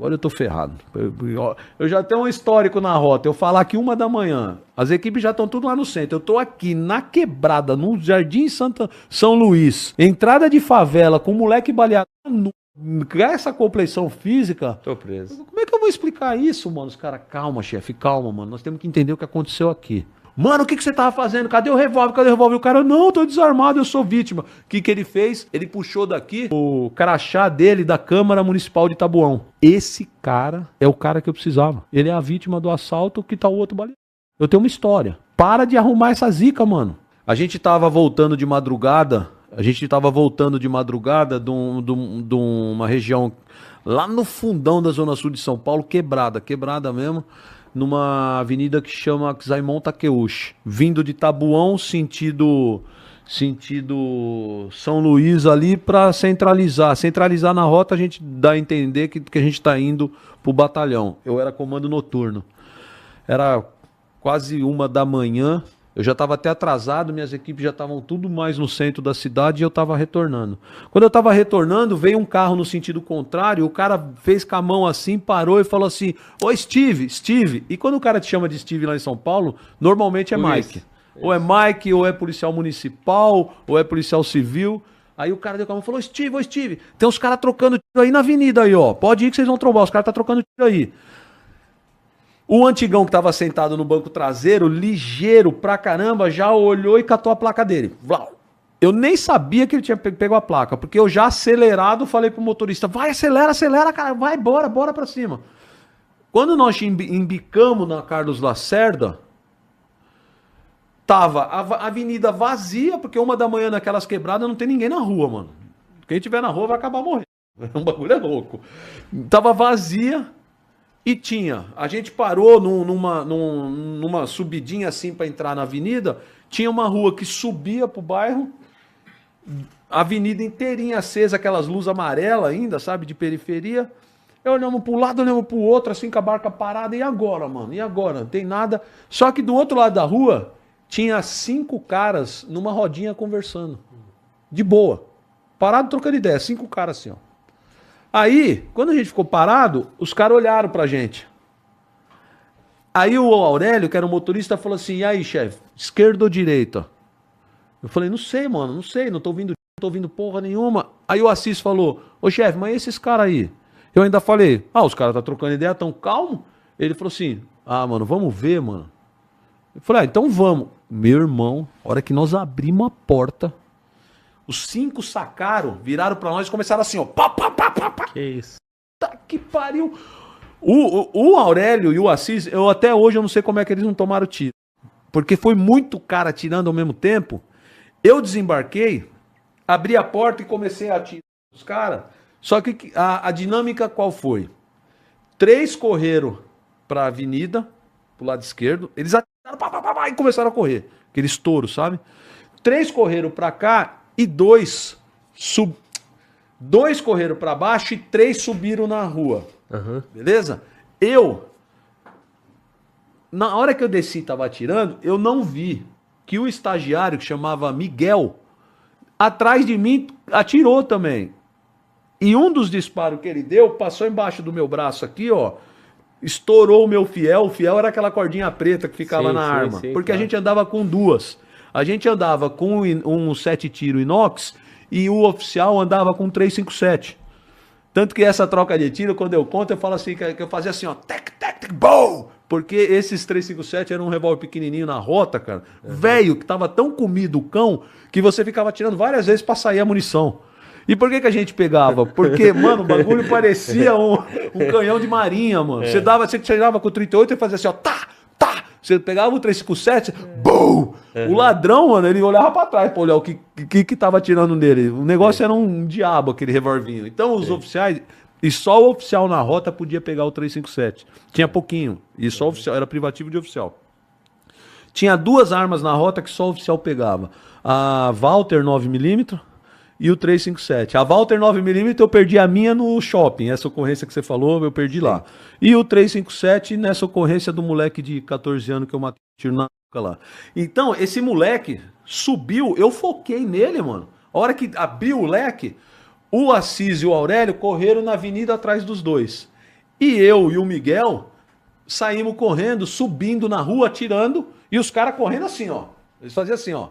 Agora eu tô ferrado. Eu já tenho um histórico na rota. Eu falar que 1 da manhã, as equipes já estão tudo lá no centro. Eu tô aqui na quebrada, no Jardim São Luís. Entrada de favela, com um moleque baleado. Com essa complexão física. Tô preso. Como é que eu vou explicar isso, mano? Os caras, calma, chefe, calma, mano. Nós temos que entender o que aconteceu aqui. Mano, o que você tava fazendo? Cadê o revólver? Cadê o revólver? O cara, não, tô desarmado, eu sou vítima. O que ele fez? Ele puxou daqui o crachá dele da Câmara Municipal de Taboão. Esse cara é o cara que eu precisava. Ele é a vítima do assalto que tá o outro baleado. Eu tenho uma história. Para de arrumar essa zica, mano. A gente tava voltando de madrugada de uma região lá no fundão da Zona Sul de São Paulo, quebrada mesmo, numa avenida que chama Zaimon Takeuchi, vindo de Tabuão, sentido São Luís ali para centralizar. Centralizar na rota, a gente dá a entender que a gente está indo pro batalhão. Eu era comando noturno. Era quase 1 da manhã. Eu já estava até atrasado, minhas equipes já estavam tudo mais no centro da cidade e eu estava retornando. Quando eu estava retornando, veio um carro no sentido contrário, o cara fez com a mão assim, parou e falou assim, ô Steve. E quando o cara te chama de Steve lá em São Paulo, normalmente é Mike. Ou é Mike, ou é policial municipal, ou é policial civil. Aí o cara deu com a mão e falou, ô Steve, tem uns caras trocando tiro aí na avenida aí, ó. Pode ir que vocês vão trombar, os caras tá trocando tiro aí. O antigão que tava sentado no banco traseiro, ligeiro pra caramba, já olhou e catou a placa dele. Eu nem sabia que ele tinha pego a placa, porque eu já acelerado falei pro motorista, vai, acelera, cara, vai, bora pra cima. Quando nós embicamos na Carlos Lacerda, tava a avenida vazia, porque 1 da manhã naquelas quebradas não tem ninguém na rua, mano. Quem tiver na rua vai acabar morrendo. Um bagulho é louco. Tava vazia. E a gente parou numa subidinha assim para entrar na avenida, tinha uma rua que subia pro bairro, a avenida inteirinha acesa, aquelas luzes amarelas ainda, sabe, de periferia. Eu olhamos pro lado, olhamos pro outro, assim com a barca parada, e agora, mano? E agora? Não tem nada. Só que do outro lado da rua, tinha 5 caras numa rodinha conversando. De boa. Parado trocando ideia, 5 caras assim, ó. Aí, quando a gente ficou parado, os caras olharam pra gente. Aí o Aurélio, que era o motorista, falou assim, e aí, chefe, esquerda ou direita? Eu falei, não sei, mano, não tô ouvindo porra nenhuma. Aí o Assis falou, ô chefe, mas e esses caras aí? Eu ainda falei, os caras tá trocando ideia, tão calmo? Ele falou assim, mano, vamos ver, mano. Eu falei, então vamos. Meu irmão, a hora que nós abrimos a porta, os 5 sacaram, viraram pra nós e começaram assim, ó. Pá. Que isso? Tá que pariu. O Aurélio e o Assis, até hoje eu não sei como é que eles não tomaram tiro. Porque foi muito cara atirando ao mesmo tempo. Eu desembarquei, abri a porta e comecei a atirar os caras. Só que a dinâmica qual foi? 3 correram pra avenida, pro lado esquerdo. Eles atiraram e começaram a correr. Aquele estouro, sabe? 3 correram pra cá. E 2 correram para baixo e 3 subiram na rua. Uhum. Beleza? Na hora que eu desci e tava atirando, eu não vi que o estagiário, que chamava Miguel, atrás de mim atirou também. E um dos disparos que ele deu, passou embaixo do meu braço aqui, ó, estourou o meu fiel. O fiel era aquela cordinha preta que ficava na arma. Porque a gente andava com 2. A gente andava com um 7 tiro inox e o oficial andava com 357. Tanto que essa troca de tiro, quando eu conto, eu falo assim, que eu fazia assim, ó, tec, bow! Porque esses 357 eram um revólver pequenininho na rota, cara. Velho, que tava tão comido o cão, que você ficava atirando várias vezes pra sair a munição. E por que a gente pegava? Porque, mano, o bagulho parecia um canhão de marinha, mano. Você tirava com o 38 e fazia assim, ó, tá! Você pegava o 357, BUM! O ladrão, mano, ele olhava pra trás pra olhar o que tava atirando nele. O negócio era um diabo, aquele revolvinho. Então os oficiais, e só o oficial na rota podia pegar o 357. Tinha pouquinho, e só o oficial, era privativo de oficial. Tinha 2 armas na rota que só o oficial pegava. A Walther 9mm e o 357. A Walther 9mm eu perdi a minha no shopping. Essa ocorrência que você falou, eu perdi lá. E o 357 nessa ocorrência do moleque de 14 anos que eu matei tiro na boca lá. Então, esse moleque subiu, eu foquei nele, mano. A hora que abriu o leque, o Assis e o Aurélio correram na avenida atrás dos 2. E eu e o Miguel saímos correndo, subindo na rua, atirando, e os caras correndo assim, ó. Eles faziam assim, ó.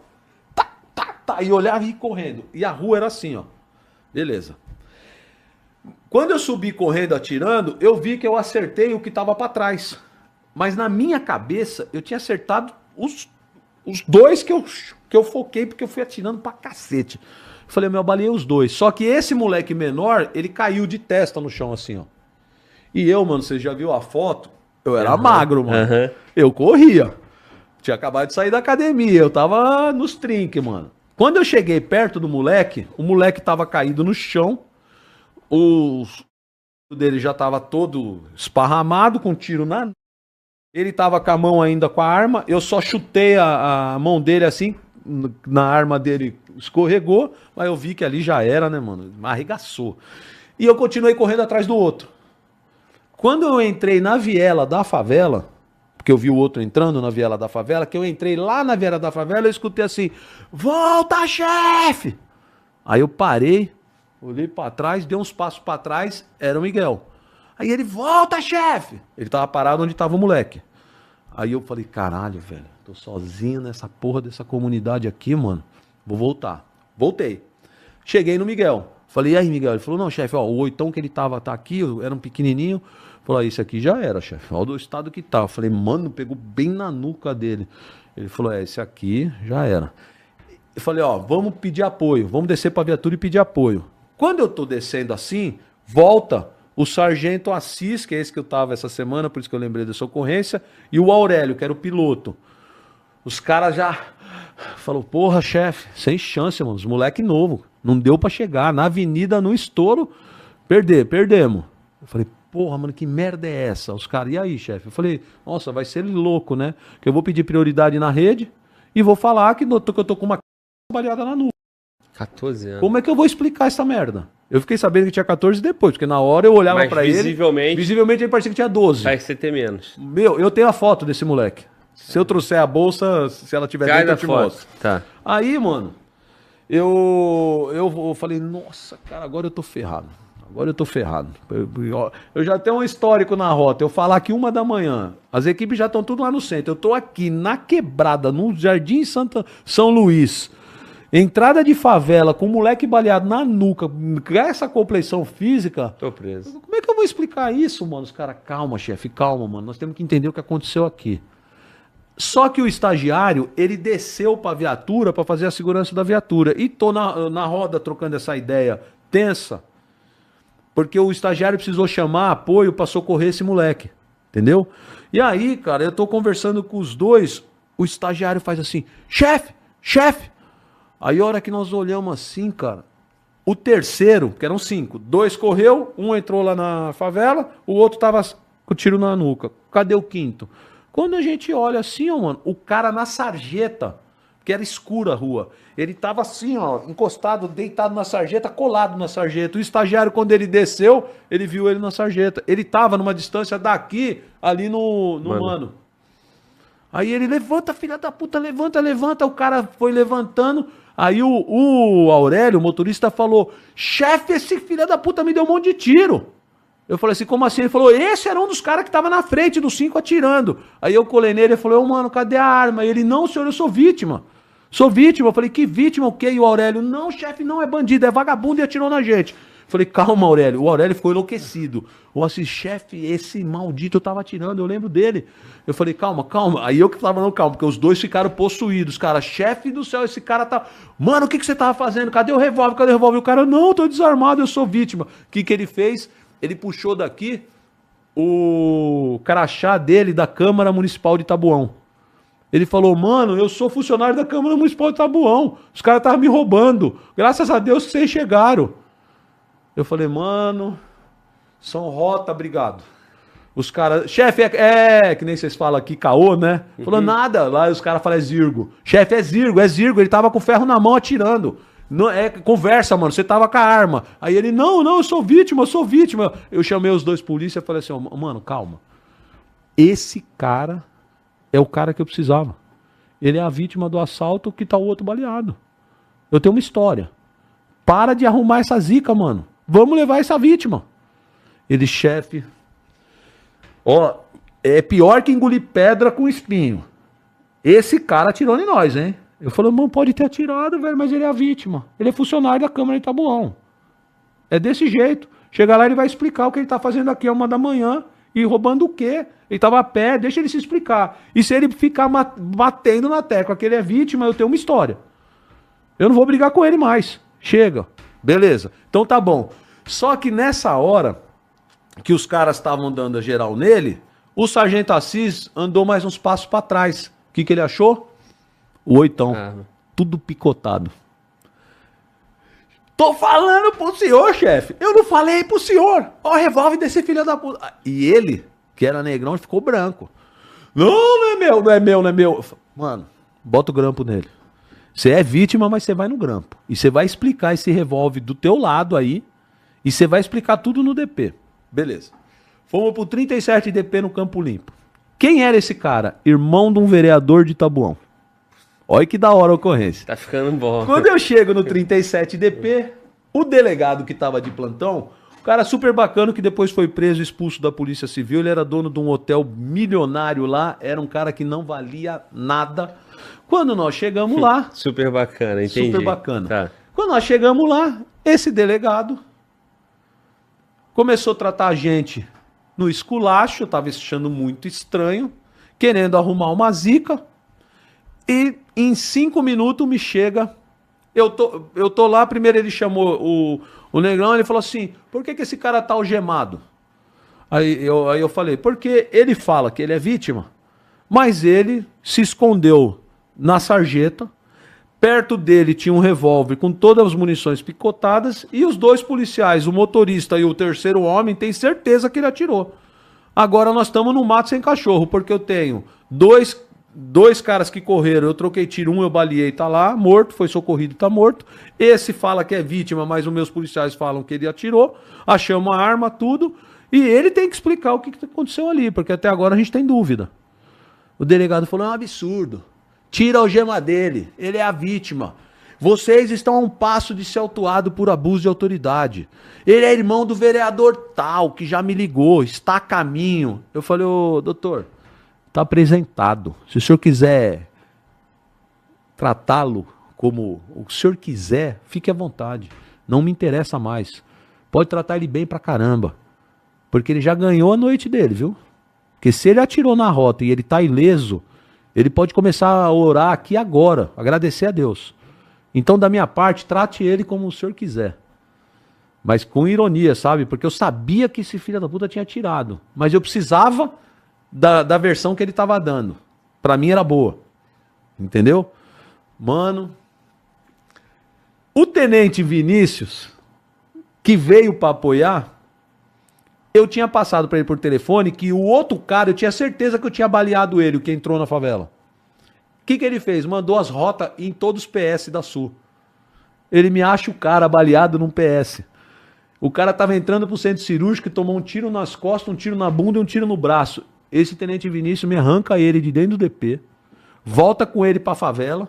Tá, tá, tá, e olhavam e correndo. E a rua era assim, ó. Beleza. Quando eu subi correndo, atirando, eu vi que eu acertei o que tava pra trás. Mas na minha cabeça, eu tinha acertado os dois que eu foquei, porque eu fui atirando pra cacete. Eu falei, meu, eu baleei os dois. Só que esse moleque menor, ele caiu de testa no chão assim, ó. E eu, mano, você já viu a foto? Eu era magro, mano. Eu corria. Tinha acabado de sair da academia. Eu tava nos trinques, mano. Quando eu cheguei perto do moleque, o moleque tava caído no chão. O dele já tava todo esparramado, com tiro na... Ele tava com a mão ainda com a arma. Eu só chutei a mão dele assim, na arma dele escorregou. Mas eu vi que ali já era, né, mano? Arregaçou. E eu continuei correndo atrás do outro. Quando eu entrei na viela da favela, porque eu vi o outro entrando na viela da favela, que eu entrei lá na viela da favela, eu escutei assim, volta, chefe! Aí eu parei, olhei pra trás, dei uns passos pra trás, era o Miguel. Aí ele, volta, chefe! Ele tava parado onde tava o moleque. Aí eu falei, caralho, velho, tô sozinho nessa porra dessa comunidade aqui, mano. Vou voltar. Voltei. Cheguei no Miguel. Falei, e aí, Miguel? Ele falou, não, chefe, ó, o oitão que ele tá aqui, era um pequenininho. Falou, isso aqui já era, chefe. Olha o estado que tá. Eu falei, mano, pegou bem na nuca dele. Ele falou, esse aqui já era. Eu falei, ó, vamos pedir apoio. Vamos descer pra viatura e pedir apoio. Quando eu tô descendo assim, volta o sargento Assis, que é esse que eu tava essa semana, por isso que eu lembrei dessa ocorrência, e o Aurélio, que era o piloto. Os caras já... Falou, porra, chefe, sem chance, mano. Os moleque novo. Não deu pra chegar. Na avenida, no estouro, perdemos. Eu falei, porra, mano, que merda é essa? Os caras, e aí, chefe? Eu falei, nossa, vai ser louco, né? Que eu vou pedir prioridade na rede e vou falar que eu tô com uma baleada na nuca. 14 anos. Como é que eu vou explicar essa merda? Eu fiquei sabendo que tinha 14 depois, porque na hora eu olhava pra ele... Visivelmente ele parecia que tinha 12. Vai ser ter menos. Meu, eu tenho a foto desse moleque. Se eu trouxer a bolsa, se ela tiver dentro, eu te mostro. Tá. Aí, mano, eu falei, nossa, cara, agora eu tô ferrado. Agora eu tô ferrado. Eu já tenho um histórico na rota. Eu falar que 1h, as equipes já estão tudo lá no centro. Eu tô aqui na quebrada, no Jardim São Luís. Entrada de favela, com um moleque baleado na nuca, com essa compleição física. Tô preso. Como é que eu vou explicar isso, mano? Os caras, calma, chefe, calma, mano. Nós temos que entender o que aconteceu aqui. Só que o estagiário, ele desceu pra viatura pra fazer a segurança da viatura. E tô na roda trocando essa ideia tensa, porque o estagiário precisou chamar apoio pra socorrer esse moleque. Entendeu? E aí, cara, eu tô conversando com os dois, o estagiário faz assim, chefe, chefe. Aí a hora que nós olhamos assim, cara, o terceiro, que eram 5, 2 correu, um entrou lá na favela, o outro tava com o tiro na nuca. Cadê o quinto? Quando a gente olha assim, ó, mano, o cara na sarjeta, que era escura a rua, ele tava assim, ó, encostado, deitado na sarjeta, colado na sarjeta. O estagiário, quando ele desceu, ele viu ele na sarjeta. Ele tava numa distância daqui, ali no mano. Aí ele levanta, filha da puta, levanta, levanta. O cara foi levantando. Aí o Aurélio, o motorista, falou, chefe, esse filho da puta me deu um monte de tiro. Eu falei assim, como assim? Ele falou, esse era um dos caras que tava na frente dos 5 atirando. Aí eu colei nele e falei, mano, cadê a arma? E ele, não, senhor, eu sou vítima. Sou vítima. Eu falei, que vítima o quê? E o Aurélio, não, chefe, não é bandido, é vagabundo e atirou na gente. Eu falei, calma, Aurélio. O Aurélio ficou enlouquecido. Eu assim, chefe, esse maldito tava atirando, eu lembro dele. Eu falei, calma, calma. Aí eu que tava não, calma, porque os dois ficaram possuídos. Cara, chefe do céu, esse cara tá... Mano, o que você tava fazendo? Cadê o revólver? Cadê o revólver? O cara, não, tô desarmado, eu sou vítima. O que ele fez? Ele puxou daqui o crachá dele da Câmara Municipal de Taboão. Ele falou, mano, eu sou funcionário da Câmara Municipal de Taboão. Os caras estavam me roubando. Graças a Deus que vocês chegaram. Eu falei, mano, São Rota, obrigado. Os caras, chefe, que nem vocês falam aqui, caô, né? Falou, nada. Lá os caras falam, é Zirgo. Chefe, é Zirgo. Ele tava com o ferro na mão atirando. Não, conversa, mano, você tava com a arma. Aí ele, não, eu sou vítima. Eu chamei os dois polícias e falei assim, mano, calma. Esse cara é o cara que eu precisava. Ele é a vítima do assalto que tá o outro baleado. Eu tenho uma história. Para de arrumar essa zica, mano. Vamos levar essa vítima. Ele, chefe, Ó, é pior que engolir pedra com espinho. Esse cara atirou em nós, hein? Eu falei, mano, pode ter atirado, velho, mas ele é a vítima. Ele é funcionário da Câmara de Taboão. É desse jeito. Chega lá, ele vai explicar o que ele tá fazendo aqui 1 da manhã e roubando o quê? Ele tava a pé, deixa ele se explicar. E se ele ficar batendo na tecla que ele é vítima, eu tenho uma história. Eu não vou brigar com ele mais. Chega. Beleza. Então tá bom. Só que nessa hora que os caras estavam dando a geral nele, o Sargento Assis andou mais uns passos pra trás. O que ele achou? O 8. Tudo picotado. Tô falando pro senhor, chefe. Eu não falei pro senhor. Ó, o revólver desse filho da puta. E ele, que era negrão, ficou branco. Não é meu, não é meu, não é meu. Mano, bota o grampo nele. Você é vítima, mas você vai no grampo. E você vai explicar esse revólver do teu lado aí. E você vai explicar tudo no DP. Beleza. Fomos pro 37 DP no Campo Limpo. Quem era esse cara? Irmão de um vereador de Taboão. Olha que da hora a ocorrência. Tá ficando bom. Quando eu chego no 37 DP, o delegado que tava de plantão, um cara super bacana que depois foi preso e expulso da Polícia Civil, ele era dono de um hotel milionário lá, era um cara que não valia nada. Quando nós chegamos lá... Super bacana, entendi. Super bacana. Tá. Quando nós chegamos lá, esse delegado começou a tratar a gente no esculacho, eu tava achando muito estranho, querendo arrumar uma zica, e em 5 minutos me chega, eu tô lá, primeiro ele chamou o negrão, ele falou assim, por que esse cara tá algemado? Aí eu falei, porque ele fala que ele é vítima, mas ele se escondeu na sarjeta, perto dele tinha um revólver com todas as munições picotadas e os 2 policiais, o motorista e o terceiro homem, tem certeza que ele atirou. Agora nós estamos no mato sem cachorro, porque eu tenho dois caras que correram, eu troquei tiro, um eu baleei, tá lá, morto, foi socorrido, tá morto. Esse fala que é vítima, mas os meus policiais falam que ele atirou, achamos a arma, tudo, e ele tem que explicar o que aconteceu ali, porque até agora a gente tem dúvida. O delegado falou, é um absurdo. Tira a algema dele, ele é a vítima. Vocês estão a um passo de ser autuado por abuso de autoridade. Ele é irmão do vereador tal, que já me ligou, está a caminho. Eu falei, ô doutor, tá apresentado. Se o senhor quiser tratá-lo como o senhor quiser, fique à vontade. Não me interessa mais. Pode tratar ele bem pra caramba. Porque ele já ganhou a noite dele, viu? Porque se ele atirou na rota e ele tá ileso, ele pode começar a orar aqui agora, agradecer a Deus. Então, da minha parte, trate ele como o senhor quiser. Mas com ironia, sabe? Porque eu sabia que esse filho da puta tinha atirado. Mas eu precisava da versão que ele tava dando. Pra mim era boa. Entendeu? Mano. O tenente Vinícius, que veio pra apoiar, eu tinha passado pra ele por telefone que o outro cara, eu tinha certeza que eu tinha baleado ele, o que entrou na favela. O que ele fez? Mandou as rotas em todos os PS da Sul. Ele me acha o cara baleado num PS. O cara tava entrando pro centro cirúrgico e tomou um tiro nas costas, um tiro na bunda e um tiro no braço. Esse tenente Vinícius me arranca ele de dentro do DP, volta com ele pra favela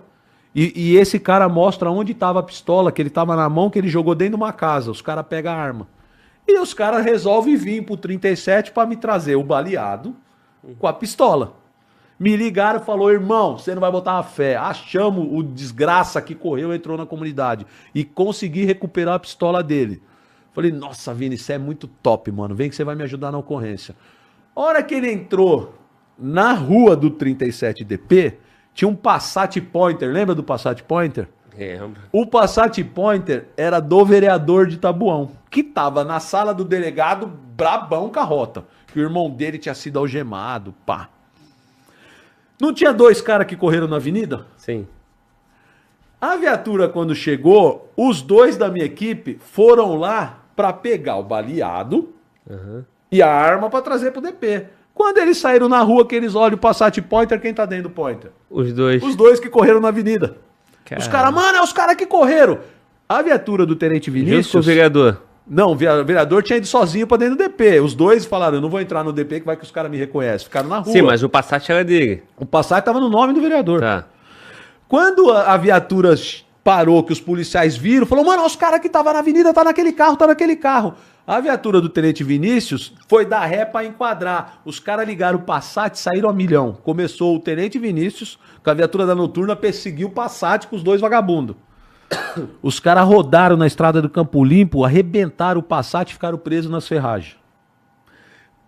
e esse cara mostra onde tava a pistola, que ele tava na mão, que ele jogou dentro de uma casa. Os caras pegam a arma. E os caras resolvem vir pro 37 pra me trazer o baleado com a pistola. Me ligaram e falou, irmão, você não vai botar uma fé. Achamos o desgraça que correu, entrou na comunidade. E consegui recuperar a pistola dele. Falei, nossa, Vini, isso é muito top, mano. Vem que você vai me ajudar na ocorrência. A hora que ele entrou na rua do 37DP, tinha um Passat Pointer. Lembra do Passat Pointer? Lembro. O Passat Pointer era do vereador de Taboão, que tava na sala do delegado brabão carrota. Que o irmão dele tinha sido algemado, pá. Não tinha 2 caras que correram na avenida? Sim. A viatura, quando chegou, os 2 da minha equipe foram lá pra pegar o baleado e a arma pra trazer pro DP. Quando eles saíram na rua, que eles olham o Passat Pointer, quem tá dentro do Pointer? Os 2. Os 2 que correram na avenida. Caramba. Os caras, mano, é os caras que correram. A viatura do Tenente Vinícius... Junto com o vereador. Não, o vereador tinha ido sozinho pra dentro do DP. Os 2 falaram, eu não vou entrar no DP que vai que os caras me reconhecem. Ficaram na rua. Sim, mas o Passat era dele. O Passat tava no nome do vereador. Tá. Quando a viatura parou, que os policiais viram, falou, mano, os caras que estavam na avenida tá naquele carro, tá naquele carro. A viatura do Tenente Vinícius foi dar ré pra enquadrar. Os caras ligaram o Passat e saíram a milhão. Começou o Tenente Vinícius, com a viatura da noturna, perseguiu o Passat com os dois vagabundos. Os caras rodaram na estrada do Campo Limpo, arrebentaram o Passat e ficaram presos nas ferragens.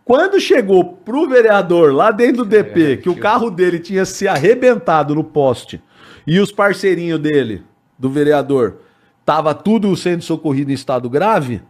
Quando chegou pro vereador lá dentro do DP, que o carro dele tinha se arrebentado no poste, e os parceirinhos dele, do vereador, tava tudo sendo socorrido em estado grave,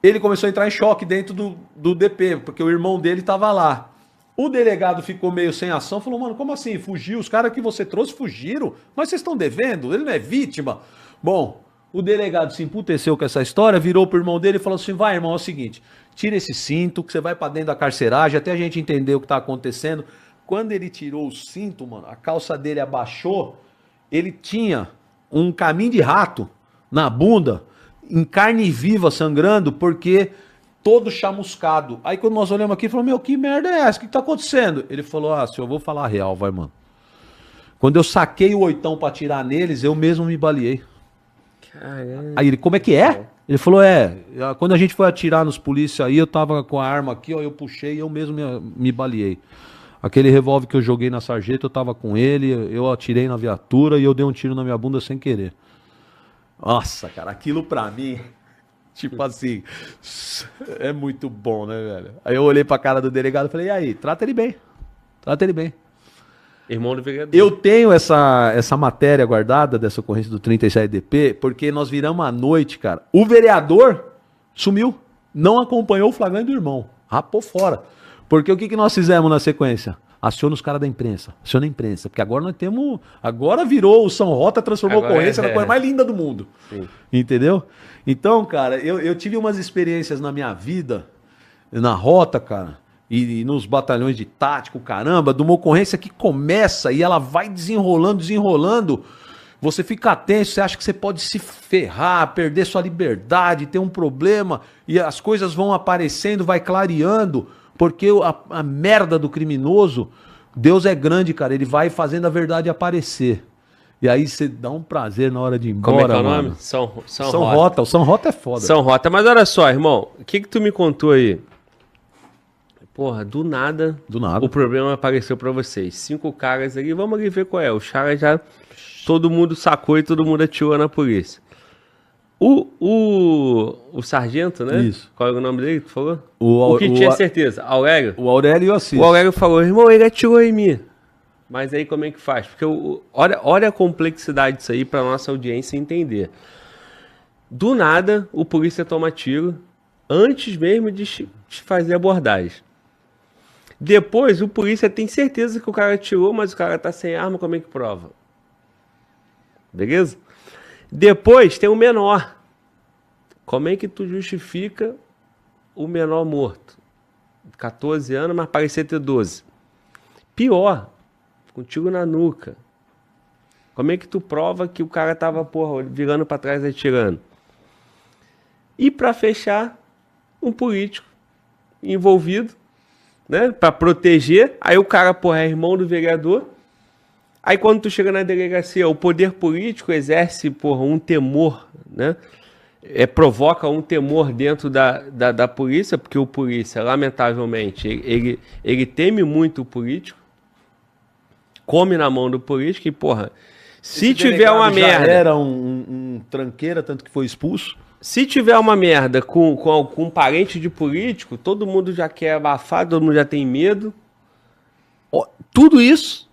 ele começou a entrar em choque dentro do DP, porque o irmão dele tava lá. O delegado ficou meio sem ação, falou, mano, como assim? Fugiu? Os caras que você trouxe fugiram? Mas vocês estão devendo? Ele não é vítima? Bom, o delegado se emputeceu com essa história, virou pro irmão dele e falou assim, vai, irmão, é o seguinte, tira esse cinto, que você vai pra dentro da carceragem, até a gente entender o que tá acontecendo. Quando ele tirou o cinto, mano, a calça dele abaixou, ele tinha um caminho de rato na bunda, em carne viva, sangrando, porque todo chamuscado. Aí quando nós olhamos aqui, falou, meu, que merda é essa? O que tá acontecendo? Ele falou, senhor, eu vou falar a real, vai, mano. Quando eu saquei o oitão pra atirar neles, eu mesmo me baleei. Caramba. Aí ele, como é que é? Ele falou, quando a gente foi atirar nos polícia aí, eu tava com a arma aqui, ó, eu puxei e eu mesmo me baleei. Aquele revólver que eu joguei na sarjeta, eu tava com ele, eu atirei na viatura e eu dei um tiro na minha bunda sem querer. Nossa, cara, aquilo pra mim, tipo assim, é muito bom, né, velho? Aí eu olhei pra cara do delegado e falei, e aí, trata ele bem, trata ele bem. Irmão do vereador. Eu tenho essa matéria guardada dessa ocorrência do 37DP, porque nós viramos à noite, cara. O vereador sumiu, não acompanhou o flagrante do irmão, rapou fora. Porque o que nós fizemos na sequência? Aciona os caras da imprensa, aciona a imprensa, porque agora nós temos, agora virou o São Rota, transformou a ocorrência na coisa mais linda do mundo. Sim. Entendeu? Então, cara, eu tive umas experiências na minha vida, na Rota, cara, e nos batalhões de tático, caramba, de uma ocorrência que começa e ela vai desenrolando, você fica tenso, você acha que você pode se ferrar, perder sua liberdade, ter um problema, e as coisas vão aparecendo, vai clareando, porque a merda do criminoso, Deus é grande, cara, ele vai fazendo a verdade aparecer. E aí você dá um prazer na hora de ir embora, Como é que é o mano. nome? São Rota. O São Rota é foda. São Rota. Mas olha só, irmão, o que tu me contou aí? Porra, do nada, o problema apareceu pra vocês. 5 caras ali, vamos ali ver qual é. Os caras já, todo mundo sacou e todo mundo atirou na polícia. O sargento, né? Isso. Qual é o nome dele que tu falou? O que tinha certeza? Aurélio? O Aurélio e o Assis. O Aurélio falou, irmão, ele atirou em mim. Mas aí como é que faz? Porque olha a complexidade disso aí pra nossa audiência entender. Do nada, o polícia toma tiro antes mesmo de fazer a abordagem. Depois, o polícia tem certeza que o cara atirou, mas o cara tá sem arma, como é que prova? Beleza? Depois tem o menor. Como é que tu justifica o menor morto? 14 anos, mas parecia ter 12. Pior, contigo na nuca. Como é que tu prova que o cara tava, porra, virando pra trás e atirando? E pra fechar, um político envolvido, né? Pra proteger. Aí o cara, porra, é irmão do vereador. Aí quando tu chega na delegacia, o poder político exerce, porra, um temor, né? Provoca um temor dentro da polícia, porque o polícia, lamentavelmente, ele teme muito o político, come na mão do político e, porra, se tiver uma merda... era um tranqueira, tanto que foi expulso. Se tiver uma merda com um parente de político, todo mundo já quer abafar, todo mundo já tem medo. Tudo isso...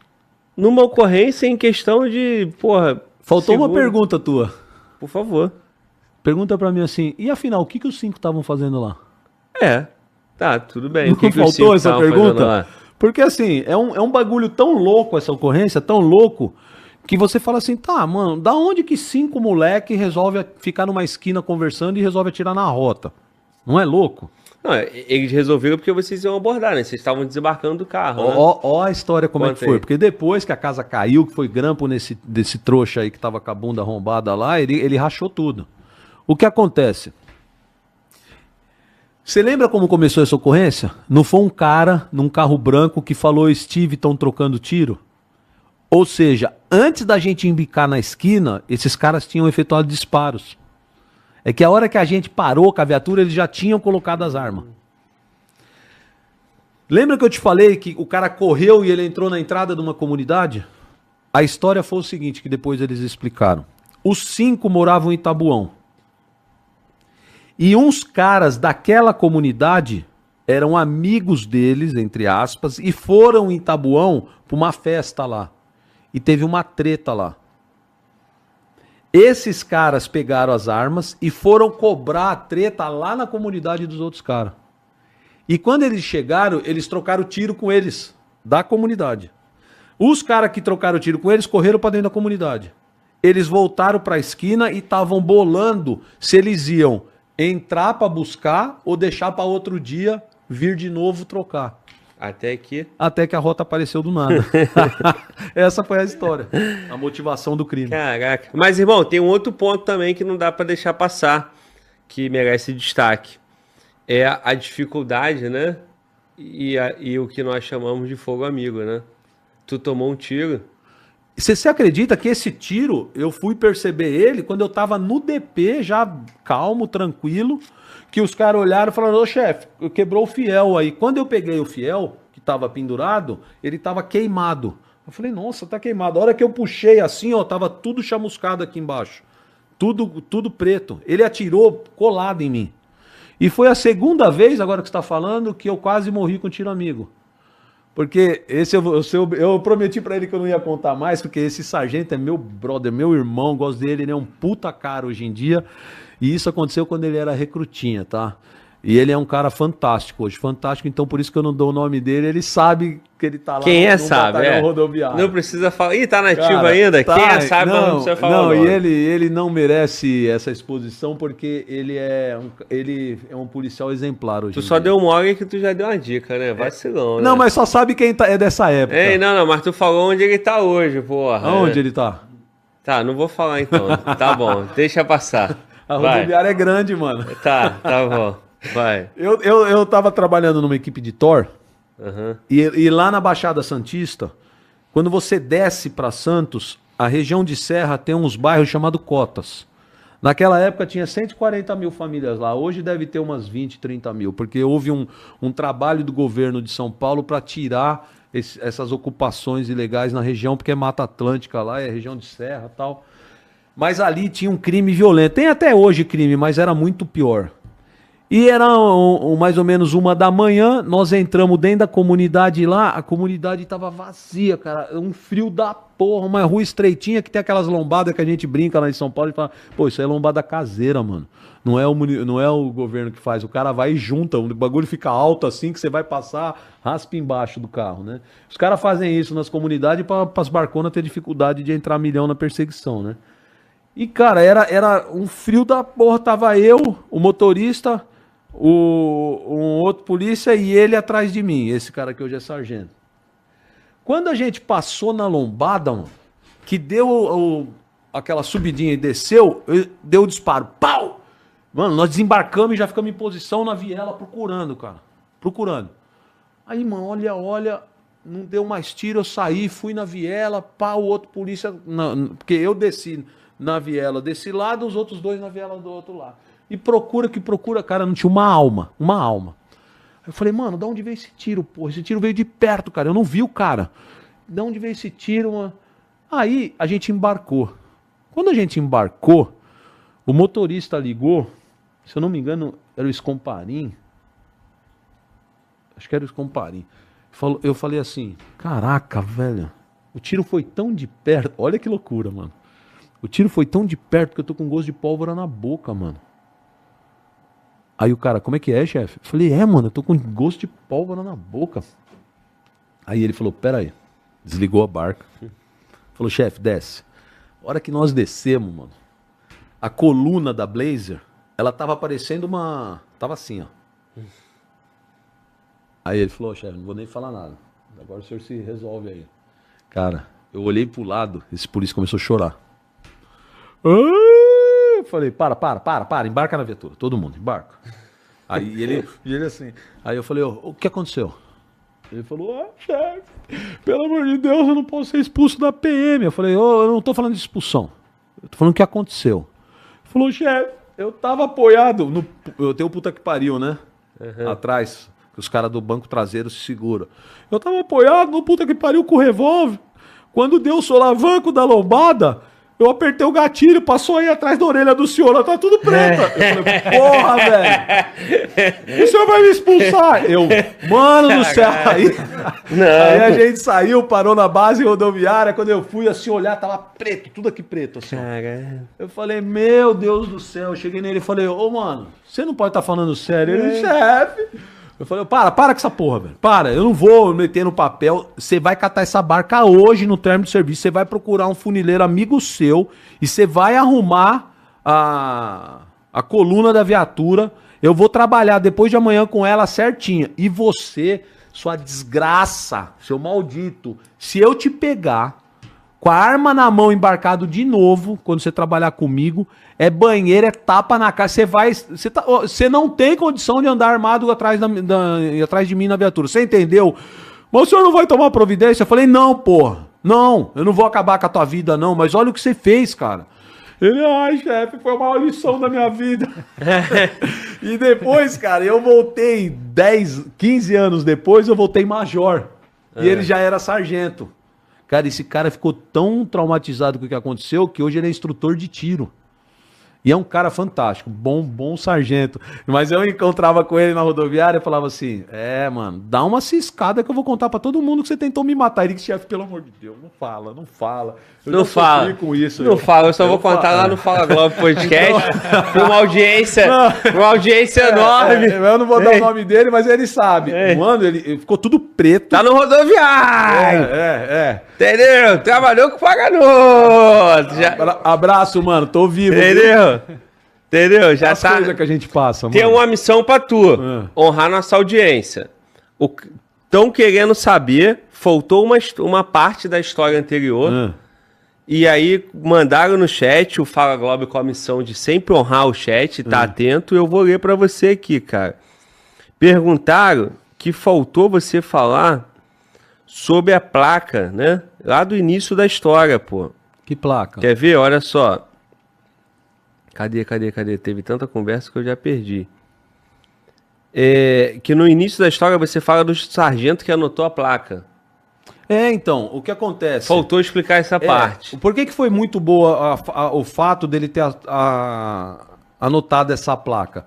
Numa ocorrência em questão de, porra... Faltou uma pergunta tua. Por favor. Pergunta pra mim assim, e afinal, o que os 5 estavam fazendo lá? Tá, tudo bem. Não faltou essa pergunta? Porque assim, é um bagulho tão louco essa ocorrência, tão louco, que você fala assim, tá, mano, da onde que 5 moleque resolve ficar numa esquina conversando e resolve atirar na rota? Não é louco? Não, eles resolveram porque vocês iam abordar, né? Vocês estavam desembarcando do carro, né? Ó a história como é que foi. Porque depois que a casa caiu, que foi grampo desse trouxa aí que tava com a bunda arrombada lá, ele rachou tudo. O que acontece? Você lembra como começou essa ocorrência? Não foi um cara num carro branco que falou, Steve, estão trocando tiro? Ou seja, antes da gente embicar na esquina, esses caras tinham efetuado disparos. É que a hora que a gente parou com a viatura, eles já tinham colocado as armas. Lembra que eu te falei que o cara correu e ele entrou na entrada de uma comunidade? A história foi o seguinte, que depois eles explicaram. Os 5 moravam em Tabuão. E uns caras daquela comunidade eram amigos deles, entre aspas, e foram em Tabuão para uma festa lá. E teve uma treta lá. Esses caras pegaram as armas e foram cobrar a treta lá na comunidade dos outros caras. E quando eles chegaram, eles trocaram tiro com eles, da comunidade. Os caras que trocaram tiro com eles correram para dentro da comunidade. Eles voltaram para a esquina e estavam bolando se eles iam entrar para buscar ou deixar para outro dia vir de novo trocar. Até que a rota apareceu do nada. Essa foi a história. A motivação do crime. Caraca. Mas, irmão, tem um outro ponto também que não dá pra deixar passar, que merece destaque. É a dificuldade, né? E o que nós chamamos de fogo amigo, né? Tu tomou um tiro. Você acredita que esse tiro, eu fui perceber ele quando eu tava no DP, já calmo, tranquilo, que os caras olharam e falaram, ô chefe, quebrou o fiel aí. Quando eu peguei o fiel, que tava pendurado, ele tava queimado. Eu falei, nossa, tá queimado. A hora que eu puxei assim, ó, tava tudo chamuscado aqui embaixo. Tudo preto. Ele atirou colado em mim. E foi a segunda vez, agora que você tá falando, que eu quase morri com tiro amigo. Porque eu prometi pra ele que eu não ia contar mais, porque esse sargento é meu brother, meu irmão, gosto dele, ele é um puta cara hoje em dia. E isso aconteceu quando ele era recrutinha, tá? E ele é um cara fantástico hoje, fantástico, então por isso que eu não dou o nome dele, ele sabe que ele tá lá Quem é sabe, rodoviário. Não precisa falar. Ih, tá nativo Cara, ainda? tá, Quem é sabe, mas não precisa falar. Não, e ele não merece essa exposição porque ele é um policial exemplar hoje. Tu só deu mole que tu já deu uma dica, né? Vacilão, né? Não, mas só sabe quem é dessa época. Ei, não, mas tu falou onde ele tá hoje, porra. Aonde ele tá? Tá, não vou falar então. Tá bom, deixa passar. A rodoviária é grande, mano. Tá bom. Vai. Eu tava trabalhando numa equipe de Thor, e lá na Baixada Santista, quando você desce para Santos, a região de Serra tem uns bairros chamados Cotas. Naquela época tinha 140 mil famílias lá, hoje deve ter umas 20, 30 mil, porque houve um trabalho do governo de São Paulo para tirar essas ocupações ilegais na região, porque é Mata Atlântica lá, é região de Serra e tal. Mas ali tinha um crime violento, tem até hoje crime, mas era muito pior. E era mais ou menos 1h, nós entramos dentro da comunidade lá, a comunidade tava vazia, cara, um frio da porra, uma rua estreitinha que tem aquelas lombadas que a gente brinca lá em São Paulo e fala, pô, isso é lombada caseira, mano. Não é o governo que faz, o cara vai e junta, o bagulho fica alto assim que você vai passar, raspa embaixo do carro, né? Os caras fazem isso nas comunidades para as barconas ter dificuldade de entrar milhão na perseguição, né? E, cara, era um frio da porra, tava eu, o motorista, um outro polícia e ele atrás de mim, esse cara que hoje é sargento. Quando a gente passou na lombada, mano, que deu aquela subidinha e desceu, deu o disparo, pau! Mano, nós desembarcamos e já ficamos em posição na viela procurando, cara, procurando. Aí, mano, olha, não deu mais tiro, eu saí, fui na viela, pá, o outro polícia, porque eu desci na viela desse lado, os outros dois na viela do outro lado. E procura, cara, não tinha uma alma. Eu falei, mano, de onde veio esse tiro, porra? Esse tiro veio de perto, cara, eu não vi o cara. De onde veio esse tiro, mano? Aí a gente embarcou. Quando a gente embarcou, o motorista ligou, se eu não me engano, era o Escomparim. Acho que era o Escomparim. Eu falei assim, caraca, velho, o tiro foi tão de perto, olha que loucura, mano. O tiro foi tão de perto que eu tô com gosto de pólvora na boca, mano. Aí o cara, como é que é, chefe? Eu falei, mano, eu tô com gosto de pólvora na boca. Aí ele falou, pera aí. Desligou a barca. Falou, chefe, desce. A hora que nós descemos, mano, a coluna da Blazer, ela tava parecendo tava assim, ó. Aí ele falou, chefe, não vou nem falar nada. Agora o senhor se resolve aí. Cara, eu olhei pro lado, esse polícia começou a chorar. Eu falei, para, embarca na viatura, todo mundo, embarca. Aí ele assim, aí eu falei, o que aconteceu? Ele falou, chefe, pelo amor de Deus, eu não posso ser expulso da PM. Eu falei, eu não tô falando de expulsão, eu tô falando o que aconteceu. Ele falou, chefe, Eu tava apoiado no... Eu tenho o puta que pariu, né? Atrás, que os caras do banco traseiro se seguram. Eu tava apoiado no puta que pariu com o revólver. Quando deu o solavanco da lombada, eu apertei o gatilho, passou aí atrás da orelha do senhor, ela tá tudo preta. Eu falei, porra, velho. O senhor vai me expulsar? Eu, mano do céu. Aí a gente saiu, parou na base rodoviária. Quando eu fui assim olhar, tava preto, tudo aqui preto. Assim, eu falei, meu Deus do céu. Eu cheguei nele e falei, ô, mano, você não pode estar falando sério. Ele, chefe. Eu falei, para com essa porra, velho. Para, eu não vou meter no papel. Você vai catar essa barca hoje no término de serviço. Você vai procurar um funileiro amigo seu e você vai arrumar a coluna da viatura. Eu vou trabalhar depois de amanhã com ela certinha. E você, sua desgraça, seu maldito, se eu te pegar com a arma na mão embarcado de novo, quando você trabalhar comigo, é banheiro, é tapa na cara. Você não tem condição de andar armado atrás de mim na viatura. Você entendeu? Mas o senhor não vai tomar providência? Eu falei, não, porra. Não, eu não vou acabar com a tua vida, não. Mas olha o que você fez, cara. Ele, ai, chefe, foi a maior lição da minha vida. E depois, cara, eu voltei 15 anos depois, eu voltei major. E ele já era sargento. Cara, esse cara ficou tão traumatizado com o que aconteceu que hoje ele é instrutor de tiro. E é um cara fantástico, bom sargento. Mas eu encontrava com ele na rodoviária e falava assim, mano, dá uma ciscada que eu vou contar pra todo mundo que você tentou me matar. Ele disse, chefe, pelo amor de Deus, não fala. Eu não fala. Com isso, não fala, eu só vou contar lá no Fala Globo Podcast com uma audiência enorme. Eu não vou dar o nome dele, mas ele sabe. Mano, ele ficou tudo preto. Tá no rodoviário. Entendeu? Trabalhou com paganoto. Abraço, mano, tô vivo. Entendeu? Já tá. Coisa que a gente passa, mano. Tem uma missão pra tu. Honrar nossa audiência. Estão querendo saber, faltou uma parte da história anterior. E aí mandaram no chat, o Fala Globo com a missão de sempre honrar o chat, tá atento, eu vou ler pra você aqui, cara. Perguntaram que faltou você falar sobre a placa, né? Lá do início da história, pô. Que placa? Quer ver? Olha só. Cadê? Teve tanta conversa que eu já perdi. Que no início da história você fala do sargento que anotou a placa. Então, o que acontece? Faltou explicar essa parte. Por que foi muito boa o fato dele ter anotado essa placa?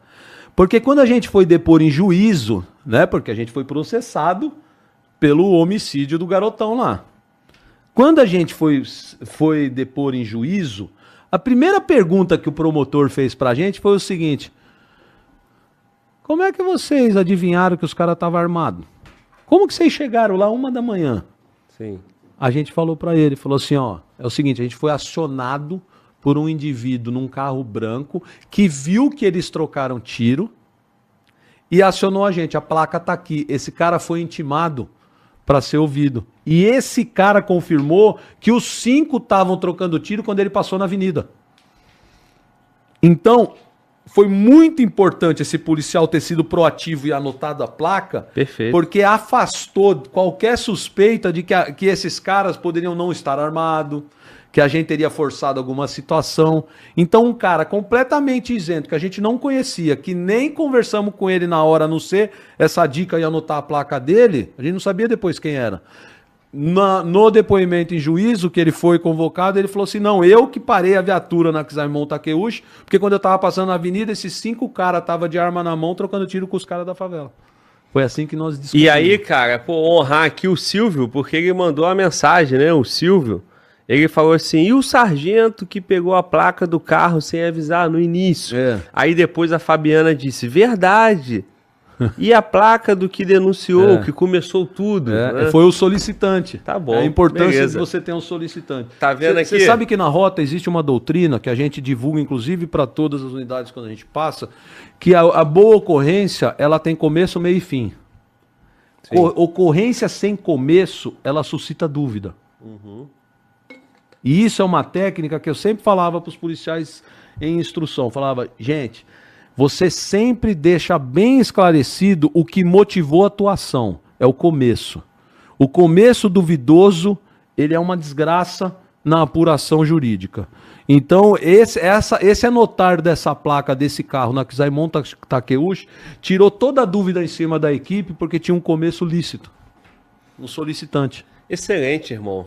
Porque quando a gente foi depor em juízo, né? Porque a gente foi processado pelo homicídio do garotão lá. Quando a gente foi depor em juízo, a primeira pergunta que o promotor fez pra gente foi o seguinte: como é que vocês adivinharam que os caras estavam armados? Como que vocês chegaram lá 1 da manhã? Sim. A gente falou pra ele, falou assim, ó, é o seguinte, a gente foi acionado por um indivíduo num carro branco que viu que eles trocaram tiro e acionou a gente, a placa tá aqui, esse cara foi intimado para ser ouvido. E esse cara confirmou que os 5 estavam trocando tiro quando ele passou na avenida. Então, foi muito importante esse policial ter sido proativo e anotado a placa. Perfeito. Porque afastou qualquer suspeita de que esses caras poderiam não estar armados, que a gente teria forçado alguma situação. Então, um cara completamente isento, que a gente não conhecia, que nem conversamos com ele na hora, a não ser essa dica e anotar a placa dele, a gente não sabia depois quem era. No depoimento em juízo, que ele foi convocado, ele falou assim, não, eu que parei a viatura na Kizamon Takeuchi, porque quando eu tava passando na avenida, esses 5 caras estavam de arma na mão, trocando tiro com os caras da favela. Foi assim que nós descobrimos. E aí, cara, pô, honrar aqui o Silvio, porque ele mandou uma mensagem, né, o Silvio, ele falou assim, e o sargento que pegou a placa do carro sem avisar no início? Aí depois a Fabiana disse, verdade. E a placa do que denunciou, que começou tudo. Né? Foi o solicitante. Tá bom. É a importância beleza. De você ter um solicitante. Tá vendo aqui? Você sabe que na rota existe uma doutrina que a gente divulga, inclusive, para todas as unidades quando a gente passa, que a boa ocorrência, ela tem começo, meio e fim. Ocorrência sem começo, ela suscita dúvida. E isso é uma técnica que eu sempre falava para os policiais em instrução. Falava, gente, você sempre deixa bem esclarecido o que motivou a tua ação. É o começo. O começo duvidoso, ele é uma desgraça na apuração jurídica. Então, esse anotar dessa placa desse carro na Kizaimon Takeuchi tirou toda a dúvida em cima da equipe, porque tinha um começo lícito, um solicitante. Excelente, irmão.